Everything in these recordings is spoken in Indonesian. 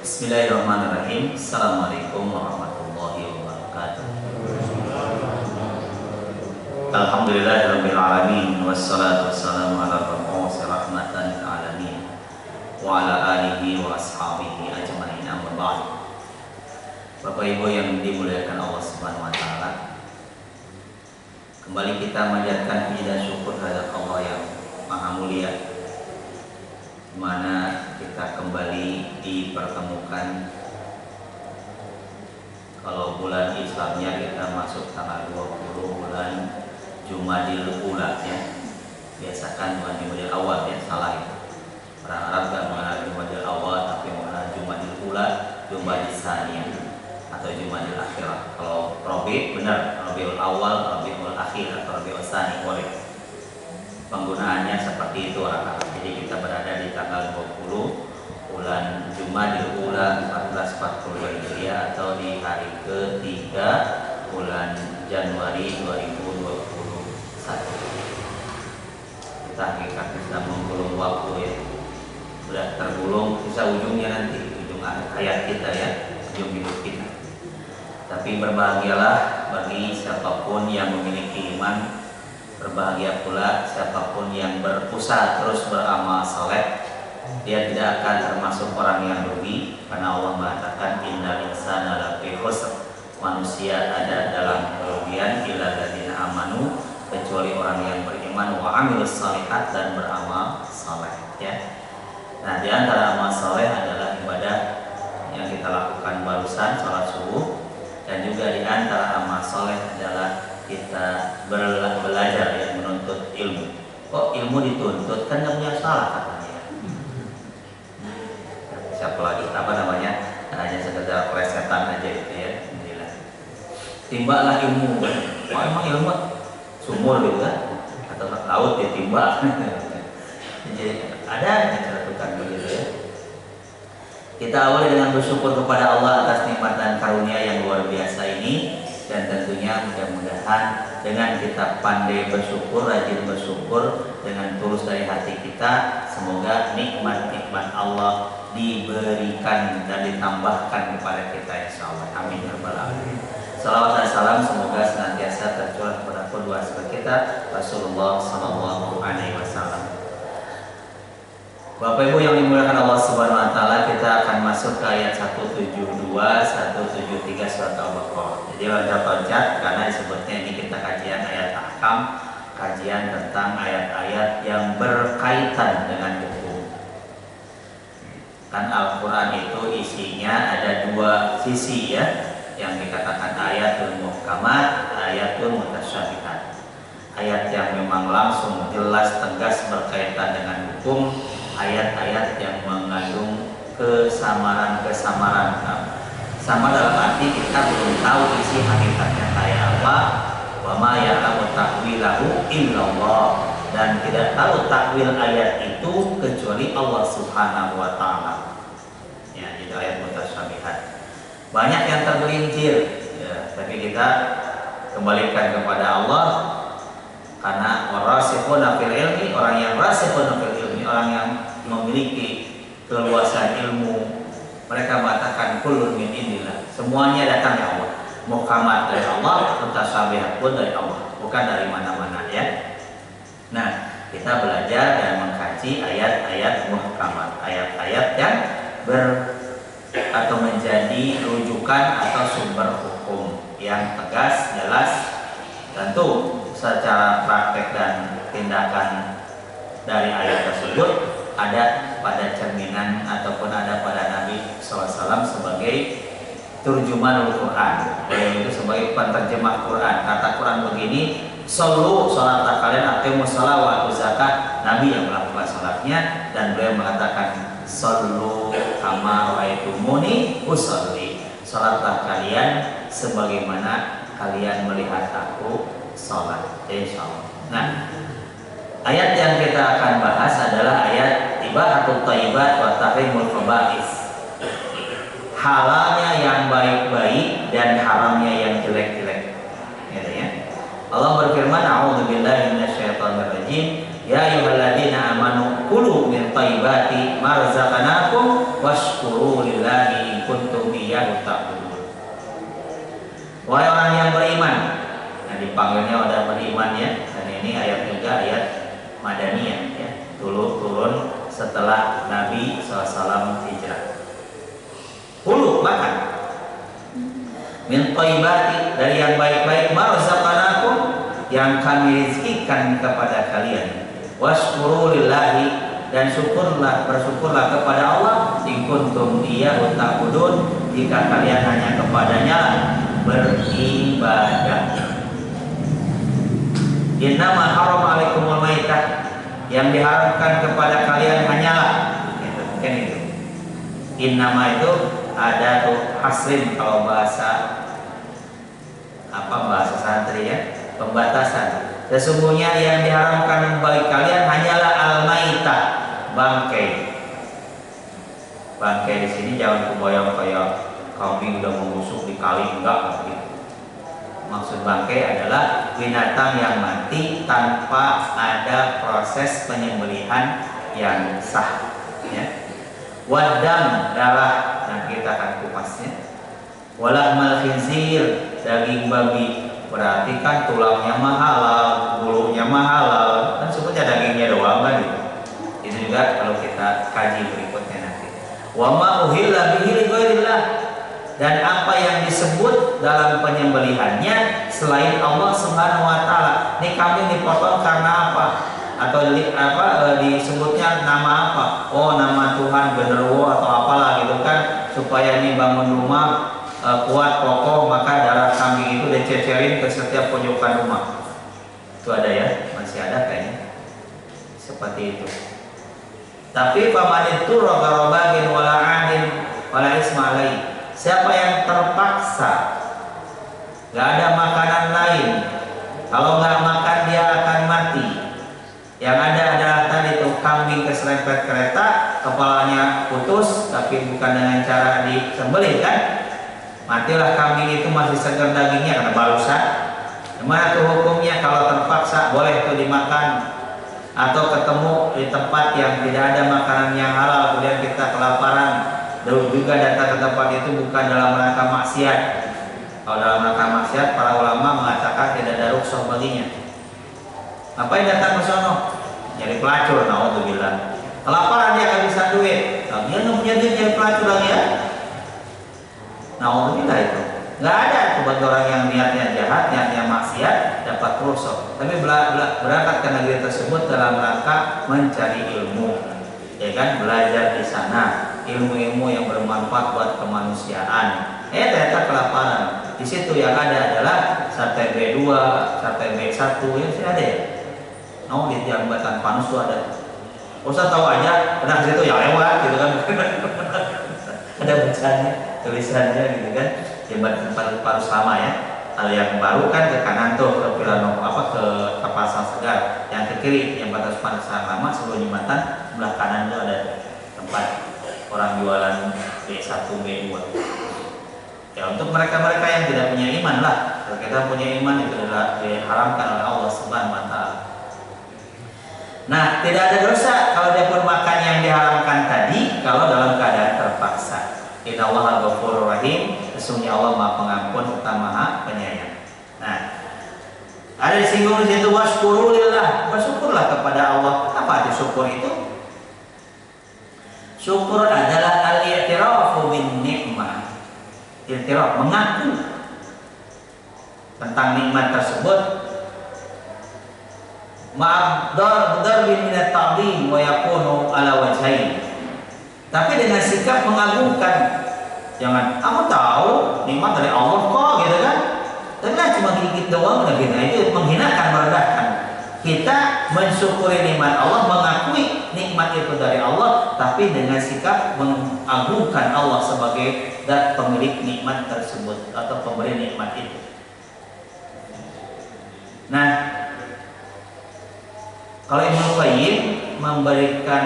Bismillahirrahmanirrahim. Assalamualaikum warahmatullahi wabarakatuh. Alhamdulillahirabbil alamin wassalatu wassalamu ala rasulillah rahmatan lil alamin wa ala alihi wa ashabihi ajmain amma ba'd. Bapak Ibu yang dimuliakan Allah Subhanahu wa taala, kembali kita menjadikan puji dan syukur terhadap Allah yang Maha Mulia, di mana kita kembali dipertemukan. Kalau bulan Islamnya kita masuk tanggal 20 bulan Jumadil Ula ya. Biasakan bulan Jumadil Awal ya, salah ya. Orang Arab gak mengenal Jumadil Awal, tapi mengenal Jumadil Ula, Jumadil Saniyah atau Jumadil Akhirah. Kalau Rabi benar, Rabiul Awal, Rabiul Akhir atau Rabiul Sani boleh. Penggunaannya seperti itu orang Arab. Jadi kita berada di tanggal 20 bulan Jumadil Ula 1442 Hijriah atau di hari ketiga bulan Januari 2021. Kita hakikatnya sedang menggulung waktu ya. Sudah tergulung, bisa ujungnya nanti, ujung ayat kita ya, ujung hidup kita. Tapi berbahagialah bagi siapapun yang memiliki iman. Berbahagia pula siapapun yang berusaha terus beramal saleh, dia tidak akan termasuk orang yang rugi, karena Allah mengatakan innal insana lafi khusr, manusia ada dalam kerugian illa ladzina amanu, kecuali orang yang beriman wa amilus shalihat dan beramal saleh ya. Nah, di antara amal saleh adalah ibadah yang kita lakukan barusan salat subuh, dan juga di antara amal saleh adalah kita belajar ya, menuntut ilmu. Kok ilmu dituntut? Kan nggak punya salah katanya. Siapa lagi apa namanya? Hanya sekedar plesetan aja itu ya. Timbaklah ilmu. Oh, emang ilmu sumur gitu kan? Atau laut ya timbak. Jadi ada cara tukang begitu ya. Kita awali dengan bersyukur kepada Allah atas nikmat dan karunia yang luar biasa ini. Dan tentunya mudah-mudahan dengan kita pandai bersyukur, rajin bersyukur dengan tulus dari hati kita, semoga nikmat-nikmat Allah diberikan dan ditambahkan kepada kita insyaallah. Amin ya rabbal alamin. Salawat dan salam semoga senantiasa tercurah kepada qudwah kita Rasulullah sallallahu alaihi wasallam. Bapak Ibu yang dimuliakan Allah Subhanahu wa taala, kita akan masuk ke ayat 172 173 surat Al-Baqarah. Jadi loncat-loncat karena disebutnya ini kita kajian ayat ahkam, kajian tentang ayat-ayat yang berkaitan dengan hukum. Kan Al-Qur'an itu isinya ada dua sisi ya, yang dikatakan ayatul muhkamat, ayatul mutasyabihat. Ayat yang memang langsung jelas tegas berkaitan dengan hukum, ayat-ayat yang mengandung kesamaran-kesamaran. Sama dalam arti kita belum tahu isi hakikatnya kayak apa. Wa ma ya'lamu ta'wilahu illallah, dan tidak tahu takwil ayat itu kecuali Allah Subhanahu wa taala. Ya, itu ayat mutasyabihat. Banyak yang tergelincir ya, tapi kita kembalikan kepada Allah, karena warasikhuna fil ilmi, orang yang rasikhuna fil ilmi, orang yang memiliki keluasan ilmu, mereka mengatakan kullun min indillah, semuanya datang dari Allah. Muhkamat dari Allah, mutasyabihat pun dari Allah, bukan dari mana-mana ya. Nah, kita belajar dan mengkaji ayat-ayat muhkamat, ayat-ayat yang atau menjadi rujukan atau sumber hukum yang tegas, jelas. Tentu secara praktek dan tindakan dari ayat tersebut ada pada cerminan ataupun ada pada Nabi SAW sebagai turjuman Al-Quran. Beliau itu sebagai penterjemah Quran. Kata Quran begini, solu sholat kalian, aqimus sholat wa atuz zakat. Nabi yang melakukan sholatnya, dan beliau mengatakan solu kama ra'aitumuni usolli. Sholatlah kalian sebagaimana kalian melihat aku sholat. Insyaallah. Nah, ayat yang kita akan bahas adalah ayat ibahatul thayyibat wa tahrimul khaba'is. Halalnya yang baik-baik dan haramnya yang jelek-jelek. Gitu ya. Allah berfirman, a'udzubillahi minasyaitonir rajim, ya ayyuhalladzina amanu kulu min thayyibati ma razaqnakum washkuru lillahi Wahai orang yang beriman. Nah, dipanggilnya orang beriman ya. Dan ini ayat juga ayat Madaniyah ya. Turun setelah Nabi SAW hijrah. Kulu makan min thayyibati, dari yang baik-baik, ma razaqnakum, yang kami rizkikan kepada kalian. Washkuru lillahi, dan bersyukurlah kepada Allah, in kuntum iyyahu ta'budun, jika kalian hanya kepadanya beribadah. Innama haram alaikumul maitah, yang diharamkan kepada kalian hanyalah kan itu. Innama itu ada tuh hasrin, kalau bahasa santri ya, pembatasan. Sesungguhnya yang diharamkan bagi kalian hanyalah al-maitah, bangkai. Bangkai di sini jangan kebayang kayak kambing udah membusuk di kali, enggak gitu. Maksud bangkai adalah binatang yang mati tanpa ada proses penyembelihan yang sah ya. Wadam, darah, dan kita akan kupasnya. Walahmal khinzir, daging babi, berarti kan tulangnya halal, bulunya halal, kan sebutnya dagingnya doang kan gitu. Itu juga kalau kita kaji berikutnya nanti. Wa ma uhilla bihi lighairillah, dan apa yang disebut dalam penyembelihannya selain Allah Subhanahu wa taala. Ini kambing dipotong karena apa? Atau disebutnya nama apa? Oh, nama Tuhan genderuwo atau apalah gitu kan, supaya ini bangun rumah kuat kokoh, maka darah kambing itu dicecerin ke setiap pojokan rumah. Itu ada ya, masih ada kayaknya seperti itu. Tapi paman itu rogarobagin wala adin wala ismalai, siapa yang terpaksa gak ada makanan lain, kalau nggak makan dia akan mati. Yang ada adalah tadi tuh kambing keserempet kereta, kepalanya putus, tapi bukan dengan cara disembelih kan. Matilah kambing itu, masih segar dagingnya karena barusan. Gimana tuh hukumnya? Kalau terpaksa boleh tuh dimakan. Atau ketemu di tempat yang tidak ada makanan yang halal, kemudian kita kelaparan, dan juga datang ke tempat itu bukan dalam rangka maksiat. Kalau dalam rangka maksiat, para ulama mengatakan tidak ada rukhsah baginya. Ngapain datang ke sono? Jadi pelacur, naudzubillah. Kelaparan dia kehabisan duit, nah, dia nggak punya duit jadi pelacur lagi ya. Naudzubillah itu. Nggak ada tuh bagi orang yang niatnya jahat, niatnya maksiat dapat rukhsah. Tapi berangkat ke negeri tersebut dalam rangka mencari ilmu, ya kan, belajar di sana ilmu-ilmu yang bermanfaat buat kemanusiaan. Ternyata kelaparan. Di situ yang ada adalah sate B2, sate B1, yang sih ada ya. Di jambatan Panus tuh ada. Ustaz tahu aja, pernah ke situ ya lewat gitu kan. Ada bacanya, tulisannya gitu kan. Jembatan Panus lama ya. Kalau yang baru kan ke kanan tuh ke ke Pasar Segar. Yang ke kiri jembatan Panus lama sebelum jembatan, sebelah kanan tuh ada tempat orang jualan B1, B2. Ya, untuk mereka-mereka yang tidak punya iman lah. Kalau kita punya iman, itu adalah diharamkan oleh Allah Subhanahu wa taala. Nah, tidak ada dosa kalau dia pun makan yang diharamkan tadi kalau dalam keadaan terpaksa. Innallaha ghafurur rahim, sesungguhnya Allah Maha Pengampun serta Maha Penyayang. Nah, ada disinggung di situ wasykuru lillah, bersyukurlah kepada Allah. Apa itu syukur itu? Syukur adalah al-i'tirafu bin ni'mah. I'tiraf, mengaku tentang nikmat tersebut. Ma'abdar minat ta'zim wa yakunu ala wajhain. Tapi dengan sikap mengagungkan. Jangan, kamu tahu nikmat dari Allah kok gitu kan. Karena cuma gigit doang lagi, nah itu menghinakan, merendahkan. Kita mensyukuri nikmat Allah, mengakui nikmat itu dari Allah, tapi dengan sikap mengagungkan Allah sebagai zat pemilik nikmat tersebut atau pemberi nikmat itu. Nah, kalau Ibnu Qayyim memberikan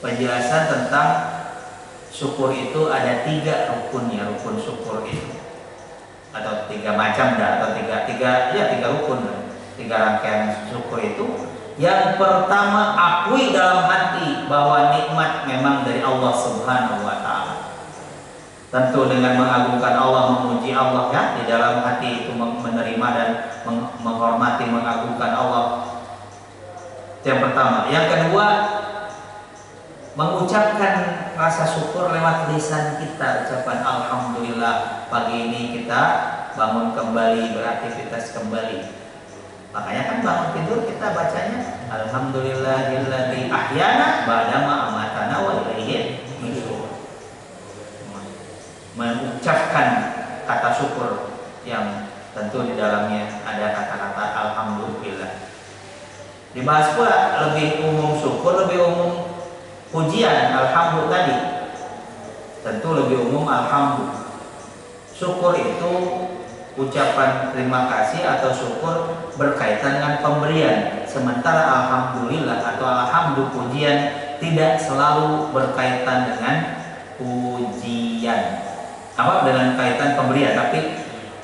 penjelasan tentang syukur itu ada 3 rukunnya, rukun syukur itu, atau 3 macam atau tiga rukun, 3 rangkaian syukur itu. Yang pertama, akui dalam hati bahwa nikmat memang dari Allah Subhanahu wa taala. Tentu dengan mengagungkan Allah, memuji Allah ya, di dalam hati itu menerima dan menghormati, mengagungkan Allah. Itu yang pertama. Yang kedua, mengucapkan rasa syukur lewat lisan kita, ucapan alhamdulillah, pagi ini kita bangun kembali, beraktivitas kembali. Makanya kan bangun tidur kita bacanya alhamdulillahilladzi ahyana ba'da ma amatana wa ilaihi nusyur. Mengucapkan kata syukur yang tentu di dalamnya ada kata-kata alhamdulillah. Dibahas pula lebih umum syukur, lebih umum pujian alhamdulillah tadi. Tentu lebih umum alhamdulillah. Syukur itu ucapan terima kasih atau syukur berkaitan dengan pemberian. Sementara alhamdulillah atau alhamdulillah pujian tidak selalu berkaitan dengan pujian. Apa dengan kaitan pemberian, tapi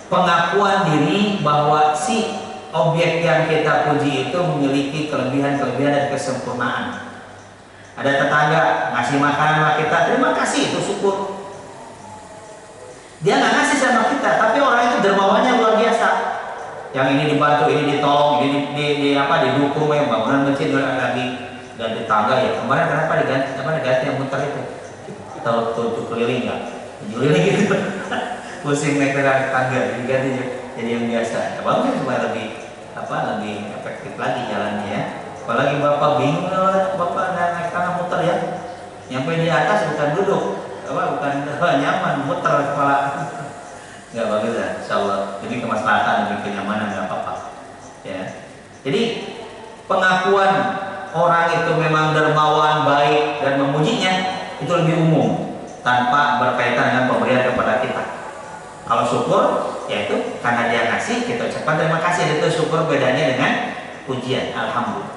pengakuan diri bahwa si objek yang kita puji itu memiliki kelebihan-kelebihan dan kesempurnaan. Ada tetangga ngasih makanan sama kita, terima kasih, itu syukur. Dia nggak ngasih sama kita, tapi orang itu dermawannya luar biasa. Yang ini dibantu, ini ditolong, ini didukung, yang bangunan masjid lagi ganti tangga ya. Kemarin kenapa diganti yang muter itu? Tahu tujuh keliling nggak? Keliling gitu, pusing naik tangga, diganti jadi yang biasa. Bagus supaya lebih efektif lagi jalannya ya. Apalagi bapak bingung, bapak naik tangga muter ya, nyampe di atas bukan duduk, bukan nyaman, muter kepala. Nggak bagus ya, insyaallah. Jadi kemaslahatan demi kenyamanan nggak apa-apa. Ya. Jadi pengakuan orang itu memang dermawan, baik dan memujinya itu lebih umum tanpa berkaitan dengan pemberian kepada kita. Kalau syukur, yaitu karena dia kasih, kita ucapkan terima kasih. Itu syukur, bedanya dengan pujian, alhamdulillah.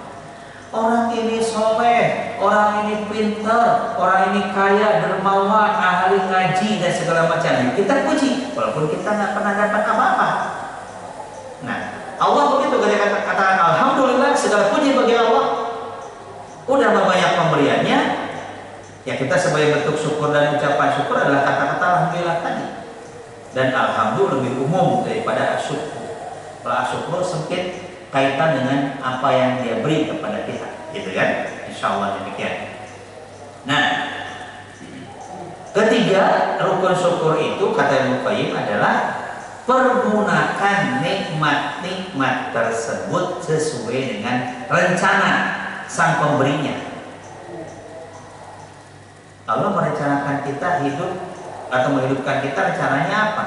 Orang ini soleh, orang ini pintar, orang ini kaya, dermawan, ahli ngaji dan segala macamnya. Kita puji, walaupun kita nggak pernah dapat apa-apa. Nah, Allah begitu ketika katakan alhamdulillah, segala puji bagi Allah. Udah banyak pemberiannya, ya kita sebagai bentuk syukur dan ucapan syukur adalah kata-kata alhamdulillah tadi. Dan alhamdulillah lebih umum daripada asyukur. Kalau asyukur sempit, kaitan dengan apa yang dia beri kepada kita, gitu kan? Insyaallah demikian. Nah, ketiga rukun syukur itu kata Ibnu Qayyim adalah pergunakan nikmat-nikmat tersebut sesuai dengan rencana sang pemberinya. Allah merencanakan kita hidup atau menghidupkan kita, rencananya apa?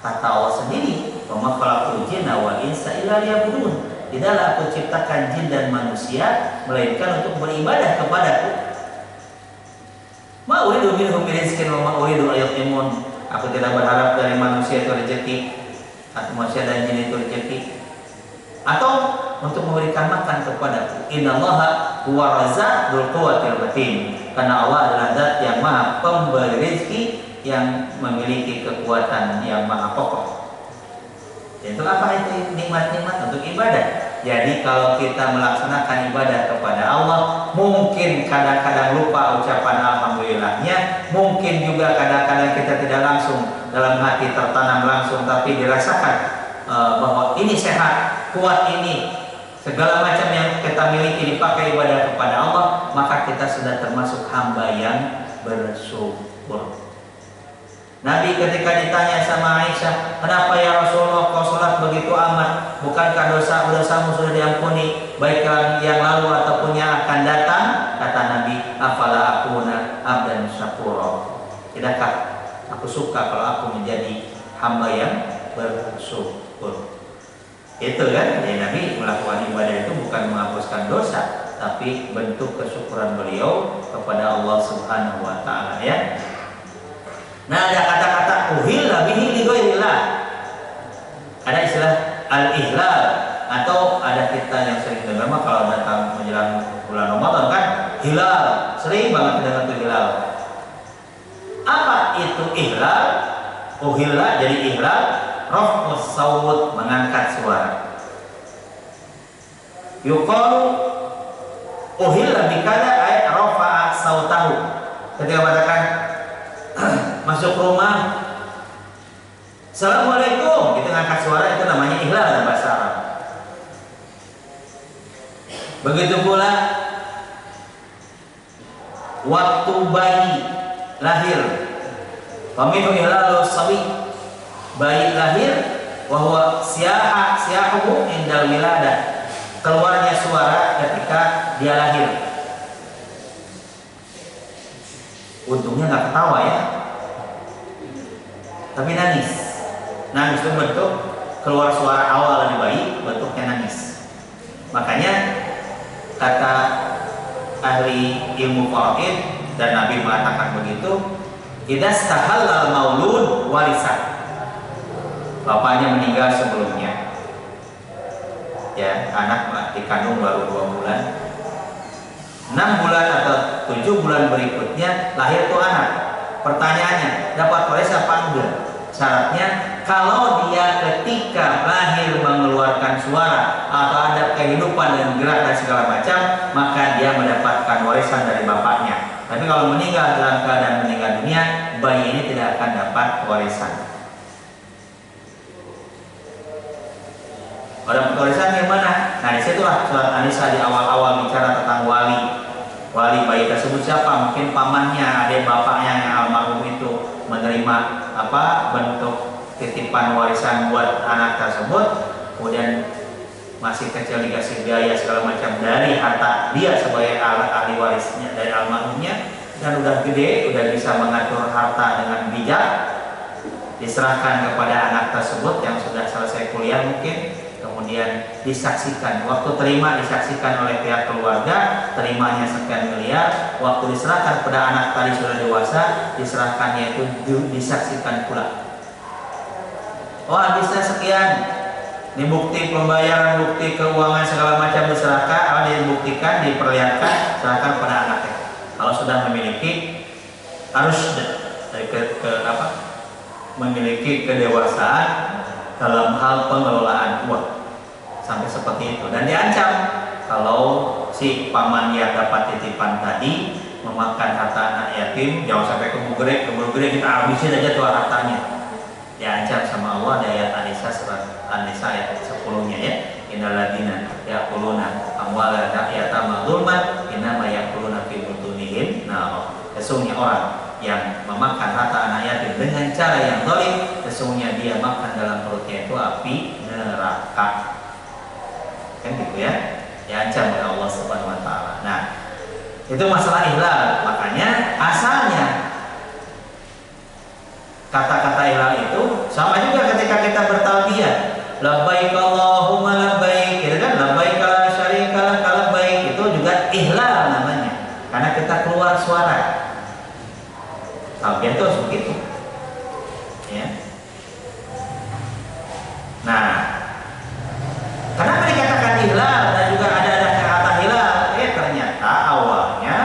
Kata Allah sendiri, "Wa ma khalaqtul jinna wal insa illa liya'budun." Tidaklah aku ciptakan jin dan manusia melainkan untuk beribadah kepadaku. Ma uridu minhum min rizqin wa ma uridu an yut'imun. Aku tidak berharap dari manusia itu rezeki, atau manusia dan jin itu rezeki, atau untuk memberikan makan kepadaku. Innallaha huwa razzaqul quwwatil matin. Karena Allah adalah zat yang maha pemberi rezeki, yang memiliki kekuatan yang maha kokoh. Itu apa itu nikmat-nikmat untuk ibadah. Jadi kalau kita melaksanakan ibadah kepada Allah, mungkin kadang-kadang lupa ucapan alhamdulillahnya, mungkin juga kadang-kadang kita tidak langsung dalam hati tertanam langsung, tapi dirasakan bahwa ini sehat, kuat ini, segala macam yang kita miliki dipakai ibadah kepada Allah, maka kita sudah termasuk hamba yang bersyukur. Nabi ketika ditanya sama Aisyah, kenapa ya Rasulullah kau sholat begitu amat? Bukankah dosa-dosamu sudah diampuni, baik yang lalu ataupun yang akan datang? Kata Nabi, afala akuna abdan syakura. Tidakkah aku suka kalau aku menjadi hamba yang bersyukur? Itu kan, ya, Nabi melakukan ibadah itu bukan menghapuskan dosa, tapi bentuk kesyukuran beliau kepada Allah Subhanahu wa Ta'ala, ya. Nah, ada kata-kata uhilla bihi li ghairillah. Ada istilah al-ihlal, atau ada kita yang sering dengar kalau datang menjelang bulan Ramadan kan, hilal. Sering banget dengar itu hilal. Apa itu ihlal? Uhilla jadi ihlal, raf'us sawt, mengangkat suara. Yuqalu uhilla bikada ay rafa'a sautahu. Ketika katakan masuk rumah, Assalamualaikum, kita ngangkat suara, itu namanya ihlal dalam bahasa Arab. Begitu pula waktu bayi lahir, pamitu ihlalu sawi, bayi lahir, wahwa siahuhu indal wiladah, keluarnya suara ketika dia lahir. Untungnya nggak ketawa ya, tapi nangis. Nangis itu bentuk keluar suara awal dari bayi, bentuknya nangis. Makanya kata ahli ilmu faraid dan Nabi mengatakan begitu, idza stahallal maulud warisan. Bapaknya meninggal sebelumnya, ya, anak dikandung baru 2 bulan, 6 bulan atau 7 bulan berikutnya lahir tuh anak. Pertanyaannya, dapat waris apa enggak? Syaratnya kalau dia ketika lahir mengeluarkan suara atau ada kehidupan dan gerak dan segala macam, maka dia mendapatkan warisan dari bapaknya. Tapi kalau meninggal dalam keadaan meninggal dunia, bayi ini tidak akan dapat warisan. Dapat warisan yang mana? Nah, disitulah surat An-Nisa di awal-awal bicara tentang wali. Wali bayi tersebut siapa? Mungkin pamannya, adik bapaknya yang almarhum itu menerima bentuk titipan warisan buat anak tersebut, kemudian masih kecil dikasih biaya segala macam dari harta dia sebagai ahli warisnya dari almarhumnya, dan udah gede, udah bisa mengatur harta dengan bijak, diserahkan kepada anak tersebut yang sudah selesai kuliah mungkin, kemudian disaksikan, waktu terima disaksikan oleh pihak keluarga, terimanya sekian miliar, waktu diserahkan kepada anak tadi sudah dewasa, diserahkannya itu disaksikan pula. Oh, habisnya sekian, ini bukti pembayaran, bukti keuangan segala macam diserahkan, dibuktikan, diperlihatkan, serahkan pada anaknya. Kalau sudah memiliki, harus memiliki kedewasaan dalam hal pengelolaan uang, sampai seperti itu. Dan diancam kalau si paman yang dapat titipan tadi memakan harta anak yatim, jangan sampai keburu-gede kita habisin aja tuh hartanya. Diancam sama Allah di ayat An-Nisa, surat An-Nisa ayat 10-nya ya. Innal ladzina ya'kuluna amwalal yatama dzulman innama ya'kuluna fi butunihim. Nah, sesungguhnya orang yang memakan harta anak yatim dengan cara yang zalim, sesungguhnya dia makan dalam perutnya itu api neraka. Kan gitu ya. Diancam oleh Allah Subhanahu wa taala. Nah, itu masalah ihlal. Makanya asalnya kata-kata ihlal itu sama juga ketika kita bertalbiyah, labbaik Allahumma labbaik, gitu kan, labbaik la syarika lak labbaik, itu juga ihlal namanya, karena kita keluar suara. Talbiyah itu harus begitu, ya. Nah, kenapa dikatakan ihlal dan juga ada kata hilal? Ternyata awalnya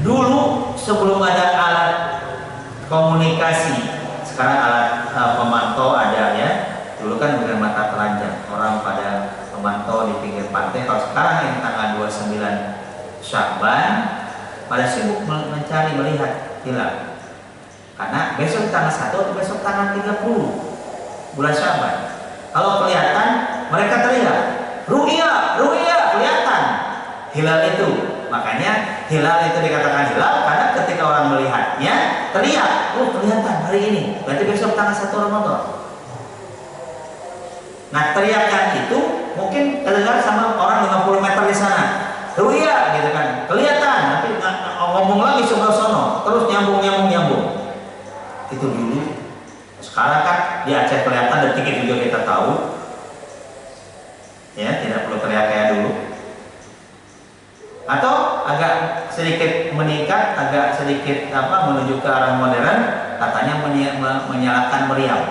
dulu sebelum ada alat komunikasi, sekarang alat pemantau ada ya. Dulu kan dengan mata telanjang, orang pada memantau di pinggir pantai. Kalau sekarang yang tanggal 29 Sya'ban pada sibuk mencari melihat hilal. Karena besok tanggal 1 atau besok tanggal 30 bulan Sya'ban. Kalau kelihatan, mereka teriak, ru'ya, ru'ya, kelihatan hilal itu. Makanya hilal itu dikatakan hilal karena ketika orang melihatnya teriak, oh kelihatan hari ini, berarti besok tanggal 1 Ramadan. Nah, teriakan itu mungkin terdengar sama orang 50 meter di sana, ru'ya gitu kan, kelihatan, nanti ngomong lagi sebelah sono, terus nyambung. Itu dulu. Sekarang kan di Aceh kelihatan, detik juga kita tahu, ya, tidak perlu teriak kayak dulu. Atau agak sedikit meningkat, agak sedikit menuju ke arah modern, katanya menyalakan meriam.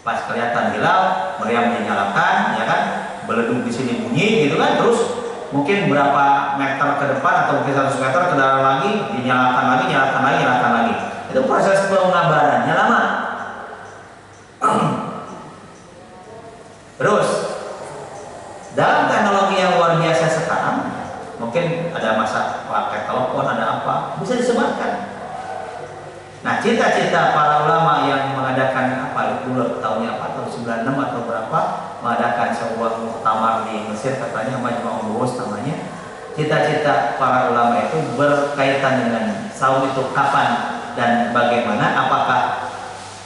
Pas kelihatan hilal, meriam dinyalakan, ya kan, beleduk di sini bunyi, gitu kan, terus mungkin berapa meter ke depan atau mungkin 100 meter ke dalam lagi, dinyalakan lagi. Itu proses pengabarannya lama. Terus dalam teknologi yang luar biasa sekarang, mungkin ada masa pakai telepon, ada apa, bisa disebarkan. Nah, cita-cita para ulama yang mengadakan apa dulu tahunnya apa tahun 96 atau berapa mengadakan sebuah muktamar di Mesir, katanya Majma'ul Buhus namanya. Cita-cita para ulama itu berkaitan dengan saum itu kapan dan bagaimana, apakah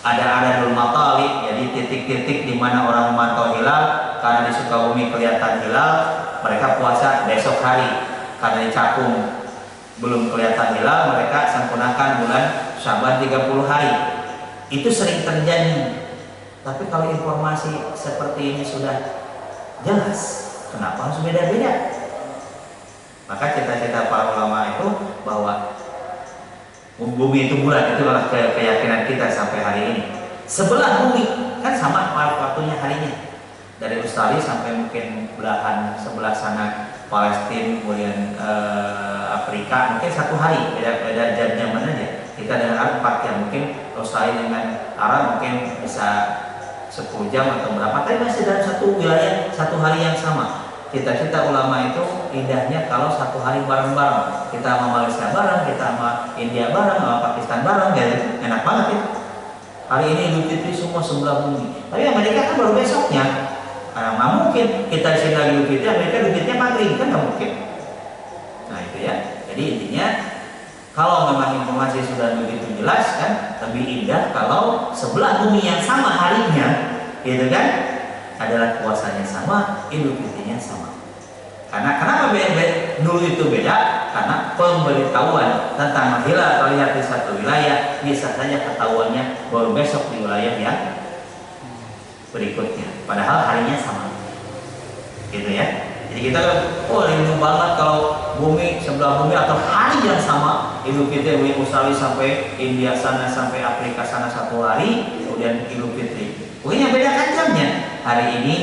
ada adadul matali, jadi titik-titik di mana orang memantau hilal. Karena di Sukabumi kelihatan hilal, mereka puasa besok hari. Karena di Cakung belum kelihatan hilal, mereka sempurnakan bulan Syaban 30 hari. Itu sering terjadi. Tapi kalau informasi seperti ini sudah jelas, kenapa harus beda-beda? Maka cita-cita para ulama itu bahwa bumi itu bulat, itulah keyakinan kita sampai hari ini. Sebelah bumi kan sama waktunya harinya. Dari Australia sampai mungkin belahan sebelah sana Palestina, kemudian Afrika, mungkin satu hari, beda jam-jaman aja. Kita dengan Arab 4 jam, mungkin Australia dengan Arab mungkin bisa 10 jam atau berapa, tapi masih dalam satu wilayah, satu hari yang sama. Cita-cita ulama itu indahnya kalau satu hari bareng-bareng. Kita sama Malaysia bareng, kita sama India bareng, sama Pakistan bareng, gitu. Enak banget itu. Hari ini Idul Fitri semua sebelah bumi. Tapi Amerika kan baru besoknya. Nggak mungkin kita di sini lagi Idul Fitri, Amerika Idul Fitri maghrib, kan nggak mungkin. Nah itu ya. Jadi intinya kalau memang informasi sudah begitu jelas kan, lebih indah kalau sebelah bumi yang sama harinya, gitu kan, adalah puasanya sama, Idul Fitrinya sama. Karena kenapa beda dulu itu beda? Karena pemberitahuan tentang hilal terlihat di satu wilayah bisa saja ketahuannya baru besok di wilayah yang berikutnya. Padahal harinya sama, gitu ya. Jadi kita rindu banget kalau bumi sebelah bumi atau hari yang sama, Idul Fitri Australia sampai India sana sampai Afrika sana satu hari, kemudian Idul Fitri. Pokoknya beda kan jamnya. Hari ini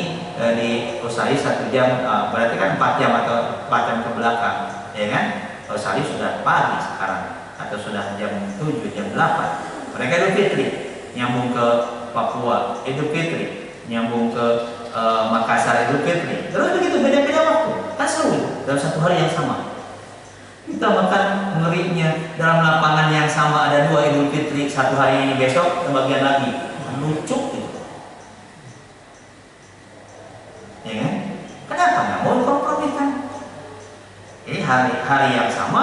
di Australia 1 jam, berarti kan 4 jam atau 4 jam ke belakang, ya kan? Australia sudah pagi sekarang atau sudah jam 7, jam 8. Mereka Idul Fitri nyambung ke Papua, Idul Fitri nyambung ke Makassar, Idul Fitri. Terus begitu beda-beda waktu. Kan seru dalam satu hari yang sama. Kita makan ngerinya dalam lapangan yang sama ada 2 Idul Fitri, satu hari ini besok sebagian lagi. Lucu gitu. Ya kan? Kenapa nggak mau dikompromikan? Jadi hari yang sama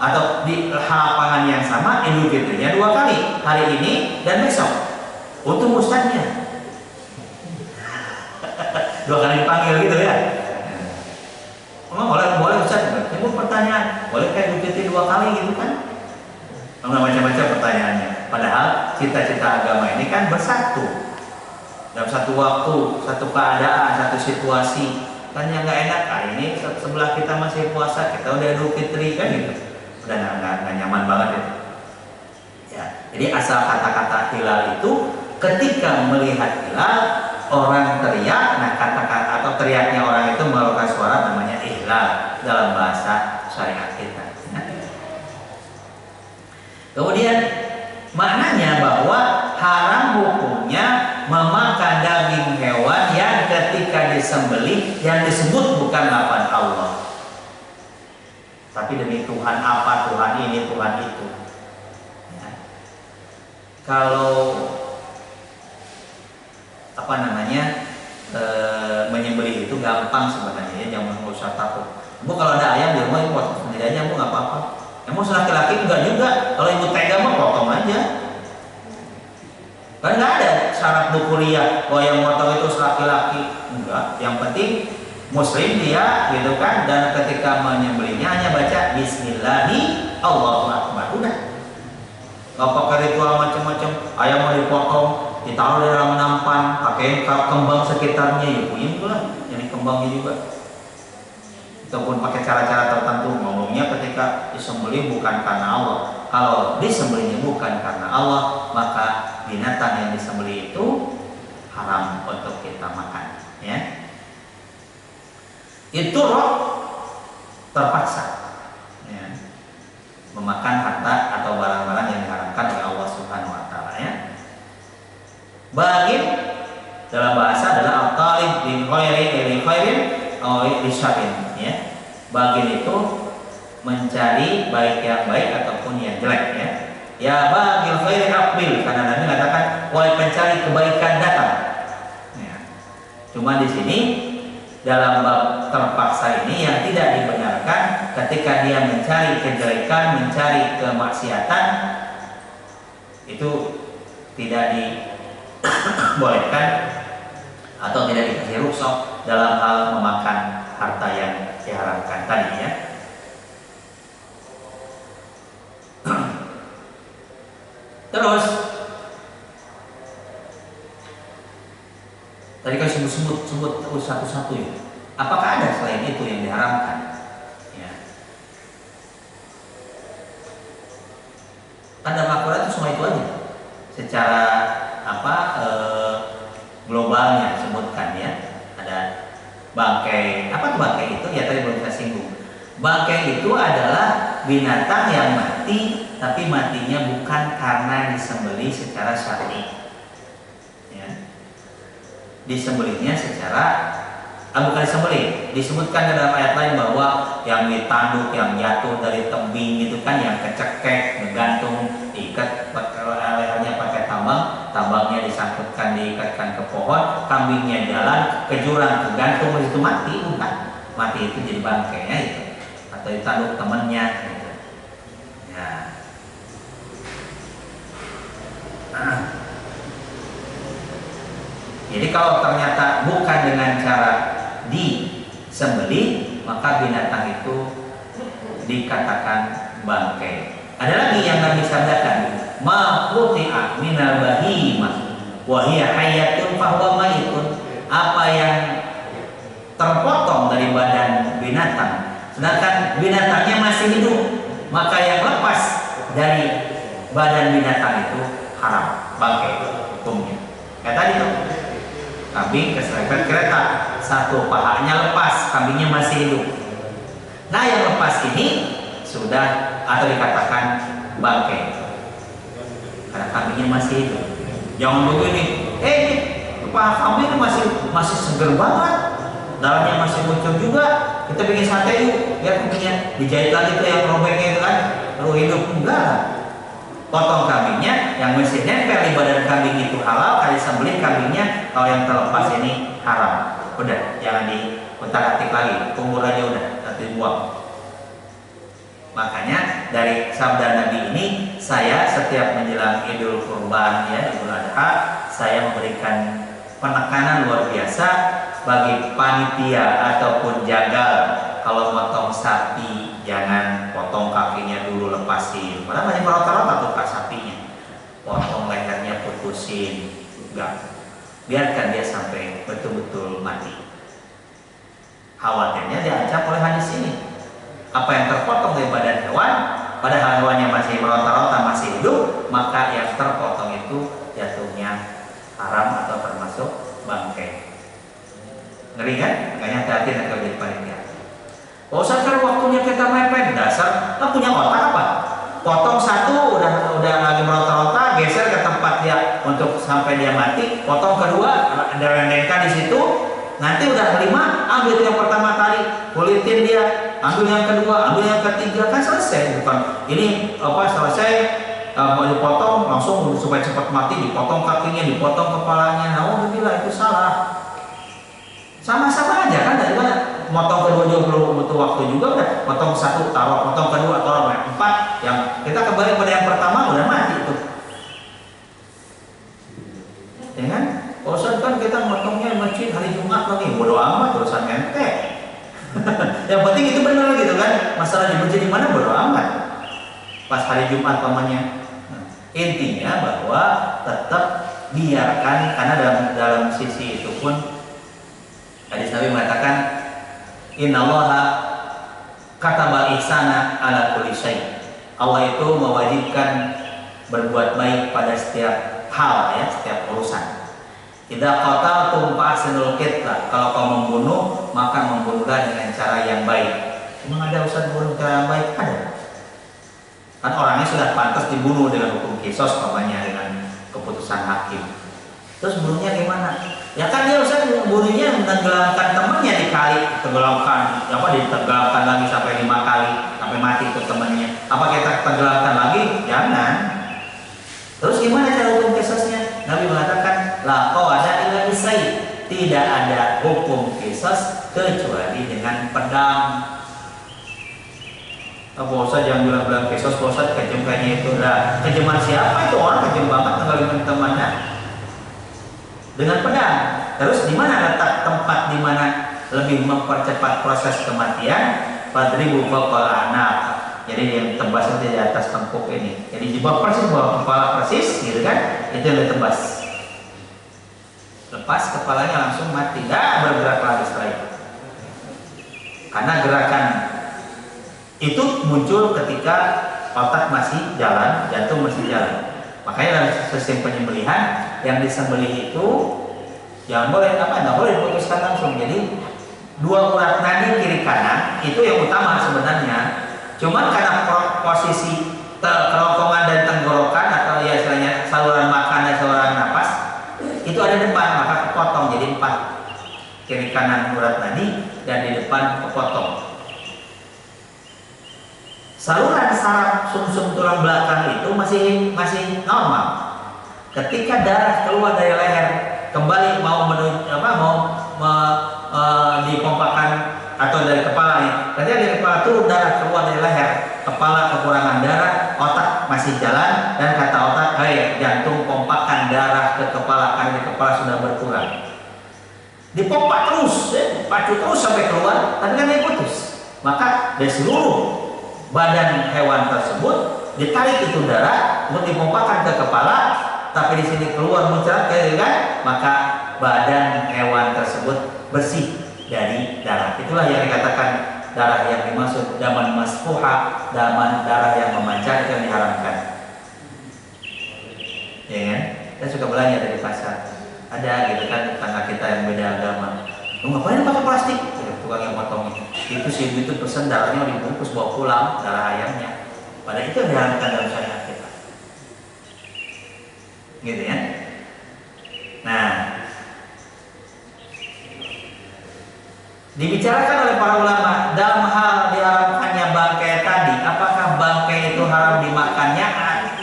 atau di lapangan yang sama Idul Fitrinya 2 kali, hari ini dan besok. Untuk ustadznya 2 kali dipanggil gitu ya. Memang boleh ustadz, timbul pertanyaan, boleh kayak Idul Fitri 2 kali gitu kan? Macam-macam pertanyaannya. Padahal cita-cita agama ini kan bersatu. Dalam satu waktu, satu keadaan, satu situasi. Kan yang nggak enak, hari ini sebelah kita masih puasa, kita udah Idul Fitri kan gitu. Udah nggak nyaman banget itu. Ya, jadi asal kata-kata hilal itu ketika melihat hilal orang teriak, nah kata-kata atau teriaknya orang itu mengeluarkan suara namanya ihlal dalam bahasa syariat kita. Kemudian maknanya bahwa haram hukumnya memakan daging hewan yang ketika disembelih yang disebut bukan lafaz Allah, tapi demi Tuhan apa, Tuhan ini, Tuhan itu. Ya. Kalau apa namanya menyembelih itu gampang sebenarnya, ya, jangan usah takut. Bu kalau ada ayam di rumah, ibu potong sendiri aja, bu nggak apa-apa. Emang laki-laki enggak juga, kalau ibu tega mah potong aja. Kan nggak ada syarat dukuria, oh yang motong itu laki-laki, enggak. Yang penting Muslim dia, gitu kan. Dan ketika menyembelihnya hanya baca Bismillahi Allahu Akbar, udah. Nggak pakai ritual macam-macam. Ayam mau dipotong, ditaruh di dalam nampan, pakai kembang sekitarnya, ya puyeng lah, jadi kembangnya juga. Ataupun pakai cara-cara tertentu, ngomongnya ketika disembelih bukan karena Allah. Kalau disembelihnya bukan karena Allah, maka binatang yang disembelih itu haram untuk kita makan. Ya, itu roh terpaksa, ya, memakan harta atau barang-barang yang diharamkan oleh Allah Subhanahu Wa Taala. Ya. Bagin dalam bahasa adalah al-talib bin khairin atau lisyabin, ya. Bagin itu mencari baik yang baik ataupun yang jelek, ya. Ya bagil khairi aqbil, karena Nabi mengatakan wahai pencari kebaikan datang. Ya. Cuma di sini dalam bab terpaksa ini yang tidak dibenarkan ketika dia mencari kejelekan, mencari kemaksiatan, itu tidak dibolehkan atau tidak dikasih rukhsah dalam hal memakan harta yang diharamkan tadi ya. Terus tadi kan sebut satu-satu ya. Apakah ada selain itu yang diharamkan? Ya. Kan dalam Al-Quran itu semua itu aja. Secara globalnya sebutkan ya. Ada bangkai. Apa tuh bangkai itu? Ya tadi belum kita singgung. Bangkai itu adalah binatang yang mati, tapi matinya bukan karena disembelih secara syar'i. Ya. Disembelihnya secara bukan disembelih. Disebutkan dalam ayat lain bahwa yang ditanduk, yang jatuh dari tebing itu kan yang kecekek, menggantung, diikat lehernya pakai tambang, tambangnya disangkutkan, diikatkan ke pohon, kambingnya jalan ke jurang, kegantung itu mati, bukan? Mati itu jadi bangkainya itu. Atau ditanduk temannya gitu. Ya. Jadi kalau ternyata bukan dengan cara disembelih, maka binatang itu dikatakan bangkai. Ada lagi yang Nabi sabdakan, ma quti'a minal bahimah wa hiya hayyatun fa huwa mayitun. Apa yang terpotong dari badan binatang sedangkan binatangnya masih hidup, maka yang lepas dari badan binatang itu haram, bangkai hukumnya. Kayak tadi tuh, kambing keserempet kereta, satu pahanya lepas, kambingnya masih hidup. Nah yang lepas ini sudah atau dikatakan bangkai karena kambingnya masih hidup. Jangan begini, ini paha kambing masih seger banget, dalamnya masih muncul juga, kita bikin sate yuk, biar kambingnya dijahit lagi tuh yang robeknya itu kan, baru hidup. Enggak lah. Potong kambingnya, yang masih nempel di badan kambing itu halal, kali sembelih kambingnya, kalau yang terlepas ini haram. Udah, jangan diutak-atik lagi, kubur aja udah, nanti buang. Makanya dari sabda Nabi ini, saya setiap menjelang Idul Kurban ya, Idul Adha, saya memberikan penekanan luar biasa bagi panitia ataupun jagal. Kalau motong sapi jangan potong kakinya dulu, lepasin. Padahal banyak rata-rata tuh sapinya. Potong lehernya, putusin. Enggak. Biarkan dia sampai betul-betul mati. Khawatirnya diancam oleh hadis ini. Apa yang terpotong dari badan hewan, padahal hewannya masih meronta-ronta, masih hidup, maka yang terpotong itu jatuhnya haram atau termasuk bangkai. Ngeri kan? Makanya hati-hati nanti kalau jadi panitia. Oh Ustaz, kan waktunya kita mepet, dasar kan punya otak apa? Potong satu udah lagi meronta-ronta, geser ke tempat dia untuk sampai dia mati. Potong kedua, ada rendengkan di situ. Nanti udah kelima, ambil yang pertama kali, kulitin dia, ambil yang kedua, ambil yang ketiga, kan selesai. Bukan ini selesai mau dipotong langsung supaya cepat mati, dipotong kakinya, dipotong kepalanya. Alhamdulillah, itu salah. Sama-sama aja kan, daripada motong kedua juga belum butuh waktu juga, udah potong satu taruh, potong kedua taruh, empat, yang kita kembali pada yang pertama udah mati itu. Ya kan? Ustaz kan kita motongnya masjid hari Jumat lagi, bodo amat urusan ente. Yang penting itu benar gitu kan. Masalah di masjid di mana bodo amat. Pas hari Jumat pamannya. Intinya bahwa tetap biarkan, karena dalam sisi itu pun hadis Nabi mengatakan innallaha kataba ihsana ala kulli syai'. Allah itu mewajibkan berbuat baik pada setiap hal ya, setiap urusan. Idza qataltum fa'sinul qitla. Kalau kau membunuh, maka membunuhlah dengan cara yang baik. Emang ada usaha bunuh cara yang baik? Ada. Kan orangnya sudah pantas dibunuh dengan hukum qisas, namanya dengan keputusan hakim. Terus bunuhnya gimana? Ya kan dia usaha bunuhnya menenggelamkan temannya di kali, tenggelamkan, ditenggelamkan lagi sampai 5 kali sampai mati itu temannya. Apa kita tenggelamkan lagi? Jangan. tidak ada hukum kisos kecuali dengan pedang. Pak Ustadz yang bilang kisos, Pak Ustadz kejem kayaknya itu. Nah, kejeman siapa itu? Orang kejem banget ninggalin temannya dengan pedang. Terus di mana letak tempat di mana lebih mempercepat proses kematian? Fadribu fawqal a'naq. Jadi yang tebasnya di atas tengkuk ini. Jadi di bawah persis, bawah kepala persis, gitu kan? Itu yang ditebas. Lepas kepalanya langsung mati, tidak bergerak lagi setelah itu. Karena gerakan itu muncul ketika otak masih jalan, jantung masih jalan. Makanya dalam sistem penyembelihan yang disembelih itu yang boleh nggak boleh diputuskan langsung. Jadi dua urat nadi kiri kanan itu yang utama sebenarnya. Cuman karena posisi kerongkongan dan tenggorokan atau ya istilahnya saluran makan dan saluran napas itu ada depan, maka kepotong jadi 4 kiri kanan urat nadi dan di depan kepotong. Saluran saraf sumsum tulang belakang itu masih normal. Ketika darah keluar dari leher kembali mau dipompakan atau dari kepala nih, ketika dari kepala turun darah keluar dari leher, kepala kekurangan darah, otak masih jalan dan kata otak, "Hei, jantung pompakan darah ke kepala karena di kepala sudah berkurang." Dipompa terus, pacu terus sampai keluar, tapi kan dia putus. Maka dari seluruh badan hewan tersebut ditarik itu darah untuk dipompakan ke kepala, tapi di sini keluar muncrat kan, maka badan hewan tersebut bersih dari darah. Itulah yang dikatakan darah yang dimaksud daman masfuha, darah yang memancar, itu yang diharamkan. Ya kan? Kita suka belanja dari pasar. Ada gitu kan tetangga kita yang beda agama. Lu ngapain pakai plastik? Tukang yang potong itu si ibu itu pesen darahnya dibungkus bawa pulang, darah ayamnya. Padahal itu yang diharamkan dalam syariat kita. Gitu ya. Nah, dibicarakan oleh para ulama dalam hal diharamkannya bangkai tadi, apakah bangkai itu haram dimakannya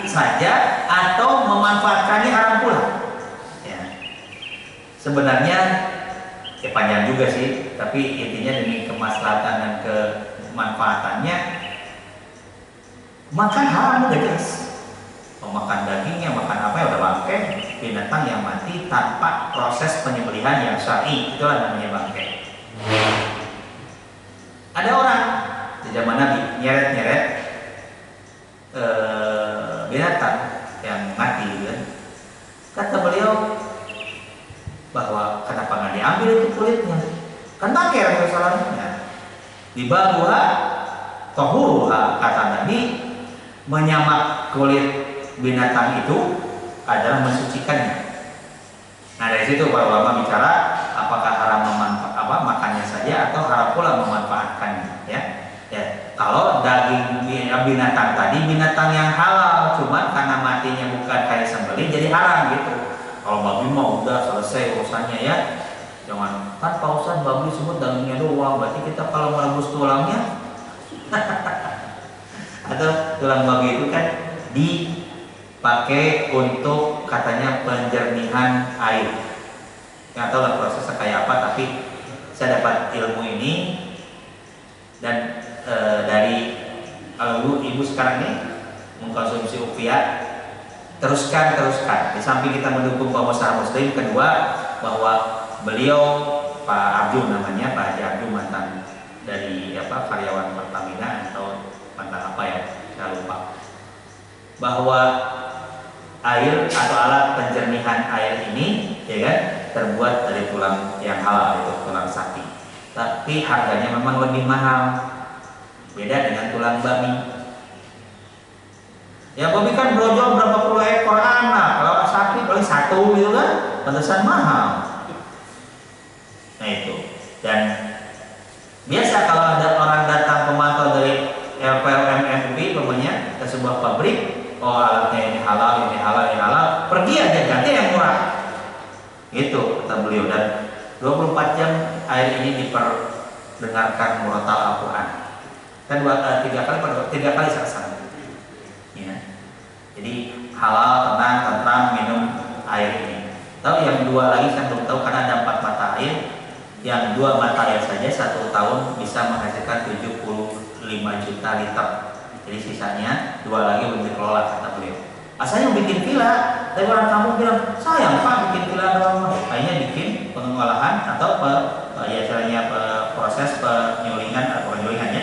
saja atau memanfaatkannya haram pula? Ya. Sebenarnya panjang juga sih, tapi intinya demi kemaslahatan dan kemanfaatannya makan haram udah jelas. Mau makan dagingnya, makan apa ya udah bangkai, binatang yang mati tanpa proses penyembelihan yang syar'i, itulah namanya bangkai. Ada orang di zaman Nabi nyeret-nyeret binatang yang mati, gitu kan. Kata beliau bahwa kenapa nggak diambil itu kulitnya? Kan bangkai Rasulullah. Dibawa tahuruha, kata Nabi, menyamak kulit binatang itu adalah mensucikannya. Nah dari situ para ulama bicara apakah haram makannya saja atau haram pula memanfaatkannya. Ya, kalau daging binatang tadi binatang yang halal, cuman karena matinya bukan kayak sembelih jadi haram gitu. Kalau babi mau udah selesai urusannya ya. Jangan kan Pak Ustadz babi semut dagingnya doang, berarti kita kalau merebus tulangnya atau tulang babi itu kan dipakai untuk katanya penjernihan air. Nggak tahu lah prosesnya kayak apa, tapi saya dapat ilmu ini dan dari ibu sekarang ini mengkonsumsi opiat. Teruskan. Di samping kita mendukung pengusaha muslim, kedua bahwa beliau Pak Abdul namanya, Pak Haji Abdul, mantan dari karyawan Pertamina atau mantan apa ya, saya lupa. Bahwa air atau alat penjernihan air ini, ya kan, terbuat dari tulang yang halal, itu tulang sapi. Tapi harganya memang lebih mahal, beda dengan tulang babi. Ya babi kan brojol berapa puluh ekor anak, kalau sapi paling 1 gitu kan, pantesan mahal. Nah itu. Dan biasa kalau ada orang datang pemantau dari LPLM MUI pokoknya ke sebuah pabrik, oh alatnya ini halal, pergi aja ganti yang murah. Gitu kata beliau. Dan 24 jam air ini diperdengarkan murotal Al-Quran. Kan 3 kali saksana. Ya. Jadi halal, tenang, tentram minum air ini. Tahu yang 2 lagi saya belum tahu karena ada 4 matahari. air, yang 2 mata air saja 1 tahun bisa menghasilkan 75 juta liter. Jadi sisanya 2 lagi untuk dikelola, kata beliau. Asalnya bikin villa, tapi orang kampung bilang, sayang Pak bikin villa doang. Akhirnya bikin pengolahan atau proses penyulingan atau penyulingannya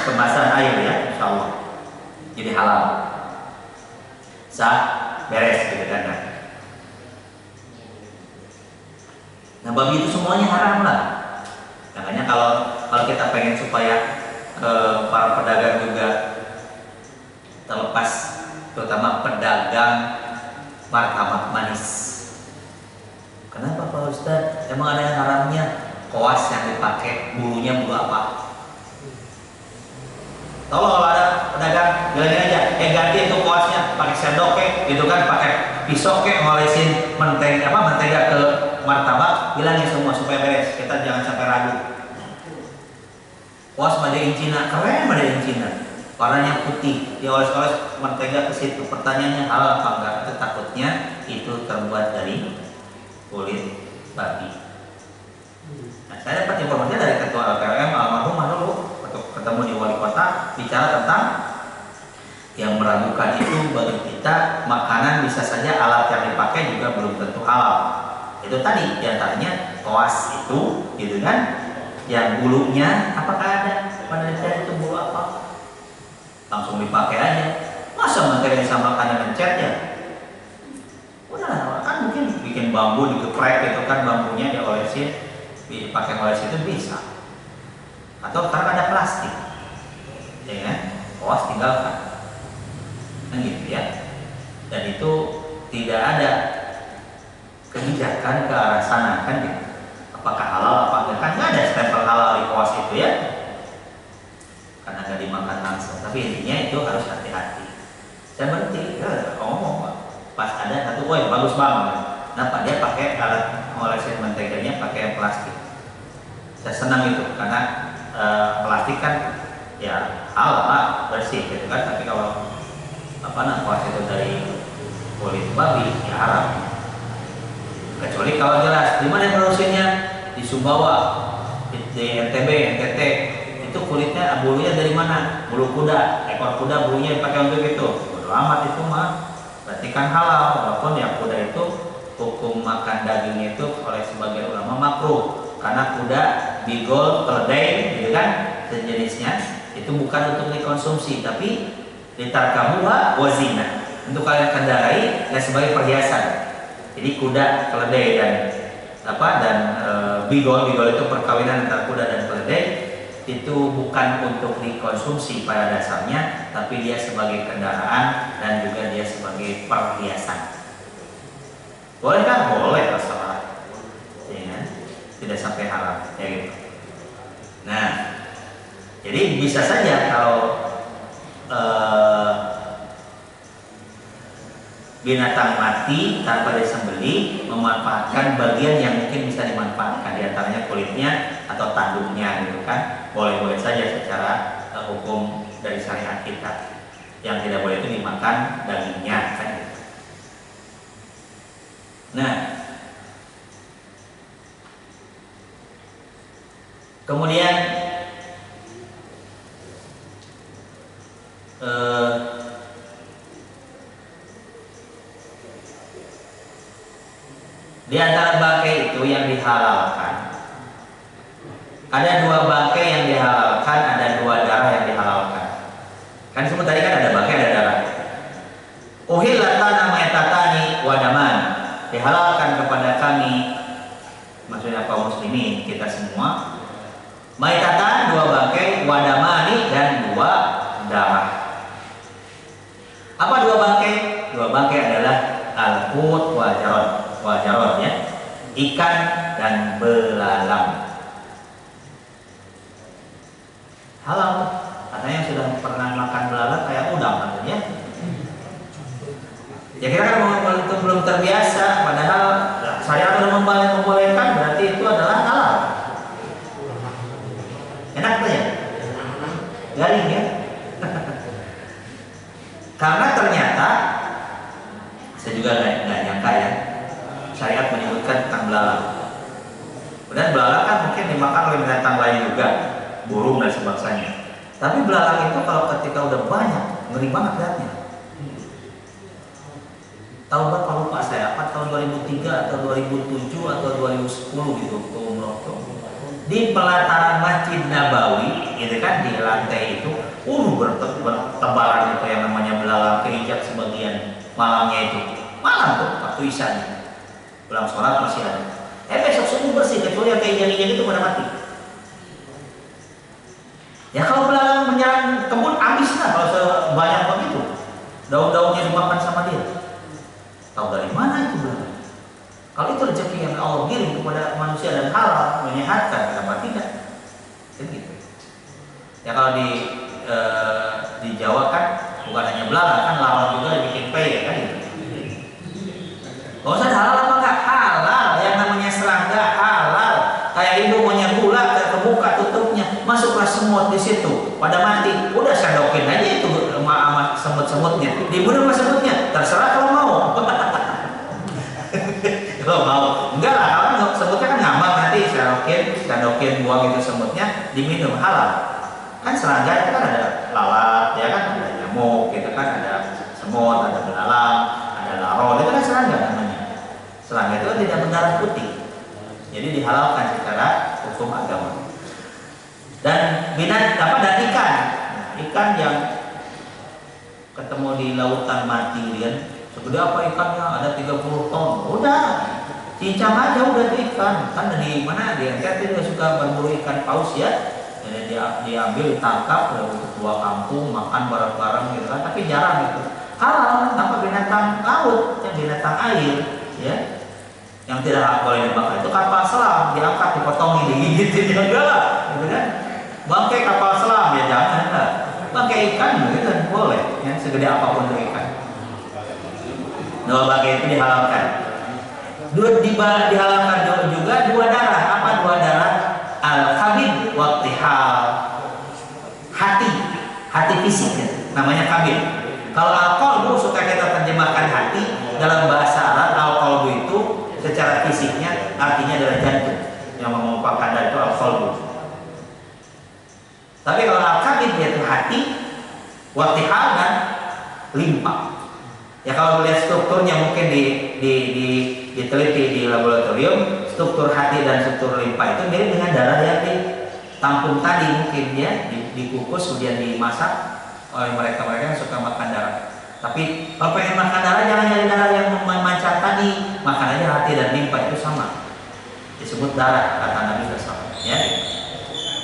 kemasan air ya, insya Allah. Jadi halal, sah, beres gitu kan. Nah, babi itu semuanya haram lah. Makanya kalau kita pengen supaya para pedagang juga terlepas, terutama pedagang martabak manis. Kenapa Pak Ustadz? Emang ada yang haramnya? Koas yang dipakai, bulunya bulu apa? Tolong kalau ada pedagang bilangin aja, ganti itu koasnya pakai sendok gitu kan, pakai pisau ngolesin mentega ke martabak, bilangin semua supaya beres. Kita jangan sampai ragu. Koas made in Cina, keren made in Cina. Warnanya putih, dioles-oles mentega ke situ. Pertanyaannya halal apa enggak? Itu takutnya itu terbuat dari kulit babi. Nah, saya dapat informasi dari ketua LPM almarhum dulu waktu ketemu di wali kota, bicara tentang yang meragukan itu bagi kita makanan bisa saja alat yang dipakai juga belum tentu halal. Itu tadi diantaranya koas itu, gitu kan? Yang bulunya apakah ada? Pada dasarnya itu bulu apa? Langsung dipakai aja. Masa mentega disamakan dengan cat ya? Udah kan mungkin bikin bambu digeprek gitu kan, bambunya diolesin, dipakai oles itu bisa. Atau karena ada plastik, ya kan? Koas tinggalkan, kan gitu ya. Dan itu tidak ada kebijakan ke arah sana kan gitu. Apakah halal apa enggak? Kan nggak ada stempel halal di koas itu ya, karena nggak dimakan langsung. Tapi intinya itu harus hati-hati. Saya berhenti, ngomong pas ada satu, woi bagus banget. Kenapa dia pakai alat ngolesin menteganya pakai plastik? Saya senang itu karena plastik kan ya halal lah, bersih gitu kan. Tapi kalau koas itu dari kulit babi ya haram. Kecuali kalau jelas di mana produksinya, di Sumbawa, di NTB, NTT. Itu kulitnya, bulunya dari mana? Bulu kuda, ekor kuda bulunya dipakai untuk itu. Bodo amat itu mah, berarti kan halal. Walaupun ya kuda itu hukum makan dagingnya itu oleh sebagian ulama makruh, karena kuda, bigol, keledai, gitu kan, sejenisnya itu bukan untuk dikonsumsi, tapi ditarkabuha wazina, untuk kalian kendarai dan sebagai perhiasan. Jadi kuda, keledai dan bigol itu perkawinan antara kuda dan keledai. Itu bukan untuk dikonsumsi pada dasarnya, tapi dia sebagai kendaraan dan juga dia sebagai perhiasan. Boleh kan? Boleh, masalah, ya, tidak sampai haram, ya gitu. Nah, jadi bisa saja kalau binatang mati tanpa disembelih memanfaatkan bagian yang mungkin bisa dimanfaatkan, diantaranya kulitnya atau tanduknya gitu kan, boleh-boleh saja secara hukum dari syariat kita. Yang tidak boleh itu dimakan dagingnya kan gitu. Nah, kemudian di antara bangkai itu yang dihalalkan, ada 2 bangkai yang dihalalkan, ada 2 darah yang dihalalkan. Kan semua tadi kan ada bangkai, ada darah. Uhillat lana maitatani wa daman, dihalalkan kepada kami, maksudnya kaum muslimin kita semua, maitatan 2 bangkai, wa damani dan 2 darah. Apa 2 bangkai? 2 bangkai adalah al-hut wa jarod ya, ikan dan belalang. Halal, katanya yang sudah pernah makan belalang kayak udang katanya. Ya kita kan belum terbiasa, padahal saya sudah membolehkan, berarti itu adalah halal. Enak tuh ya, garing ya. Karena ternyata saya juga nggak nyangka ya, syariat menyebutkan tentang belalang. Kemudian belalang kan mungkin dimakan oleh binatang lain juga, burung dan sebangsanya. Tapi belalang itu kalau ketika udah banyak, ngeri banget lihatnya. Tahun berapa lupa saya, apa tahun 2003 atau 2007 atau 2010 gitu ke umroh tuh. Di pelataran Masjid Nabawi, gitu kan, di lantai itu, bertebaran itu yang namanya belalang keinjak sebagian malamnya itu. Malam tuh, waktu isya, pulang sholat masih ada. Besok subuh bersih, kecuali yang keinjak-injak itu pada mati. Ya kalau belalang menyerang kebun, habislah kalau sebanyak begitu. Daun-daunnya dimakan sama dia. Tahu dari mana itu belalang? Kalau itu rezeki yang Allah kirim kepada manusia dan halal, menyehatkan, kenapa tidak? Kan gitu. Ya kalau di Jawa kan bukan hanya belalang, kan lawan juga dibikin pey, kan gitu. Gak usah halal apa enggak? Halal. Yang namanya serangga halal. Kayak ibu punya gula, kebuka tutupnya, masuklah semut di situ. Pada mati, udah sendokin aja itu sama semut-semutnya. Dibunuh sama semutnya, terserah kalau mau. Kalau mau, enggak lah, kalau semutnya kan ngambang nanti sendokin buang itu semutnya, diminum halal. Kan serangga itu kan ada lalat, ya kan, ada nyamuk, gitu kan, ada semut, ada belalang, ada laron, itu kan serangga namanya. Serangga itu kan tidak berdarah putih, jadi dihalalkan secara hukum agama. Dan dan ikan, ikan yang ketemu di lautan mati, kan, segede apa ikannya, ada 30 ton, udah cincang aja udah tuh ikan. Kan di mana di NTT juga suka berburu ikan paus ya. Jadi diambil, ditangkap, lalu keluar kampung, makan bareng-bareng gitu kan, tapi jarang itu. Halal, tanpa binatang laut, yang binatang air, ya. Yang tidak boleh dimakan itu kapal selam, diangkat, dipotongin, digigitin juga lah, gitu kan. Bangkai kapal selam ya jangan lah. Bangkai ikan gitu kan boleh, ya segede apapun tuh ikan. Dua bangkai itu dihalalkan. Dihalalkan juga dua darah. Apa dua darah? Al-kabid waktihal, hati fisik ya, namanya kabid. Kalau al-qalbu suka kita terjemahkan hati, dalam bahasa Arab al-qalbu itu secara fisiknya artinya adalah jantung yang memompahkan darah, itu al-qalbu. Tapi kalau al-kabid yaitu hati, waktihal dan limpa. Ya kalau melihat strukturnya mungkin diteliti di laboratorium, struktur hati dan struktur limpa itu mirip dengan darah yang ditampung tadi mungkin ya, dikukus kemudian dimasak oleh mereka yang suka makan darah. Tapi kalau pengen makan darah jangan nyari darah yang memancar tadi, makan aja hati dan limpa, itu sama. Disebut darah kata Nabi SAW. Ya,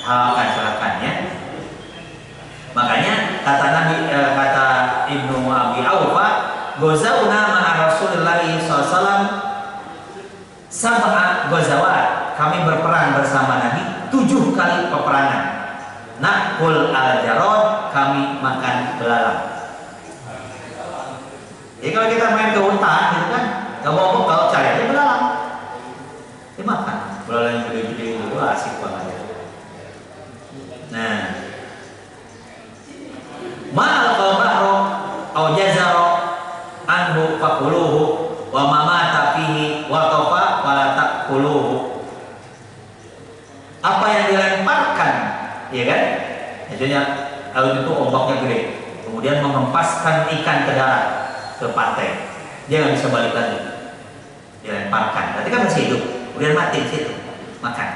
halalkan silakan ya. Makanya kata Nabi kata Ibnu Abi Aufa, Gozauna ma'a Rasulullah SAW sab'a gozawat. Kami berperang bersama Nabi 7 kali peperangan. Nakul al-jarod, kami makan belalang. Jadi kalau kita main ke hutan gitu kan, gak mau kalau cari aja belalang, dimakan. Belalang yang gede-gede itu asik banget. Nah, ma'al qawbahro au jazaro anhu fakuluhu wa mamata fihi wa tofa wa la takuluhu. Apa yang dilemparkan, ya kan? Maksudnya laut itu ombaknya gede, kemudian menghempaskan ikan ke darat, ke pantai, dia nggak bisa balik lagi, dilemparkan. Berarti kan masih hidup, kemudian mati di situ, makan.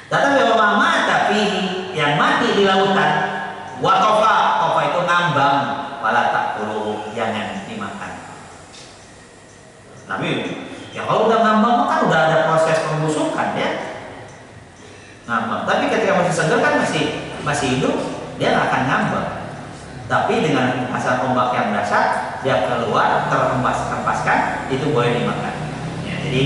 Tetapi wa mamata fihi, yang mati di lautan, wa tofa itu ngambang, wala takuluhu, jangan dimakan. Tapi ya kalau udah ngambang kan udah ada proses pembusukan ya, ngambang. Tapi ketika masih segar kan masih hidup, dia nggak akan ngambang. Tapi dengan hasil ombak yang dasar, dia keluar terhempaskan, itu boleh dimakan. Ya, jadi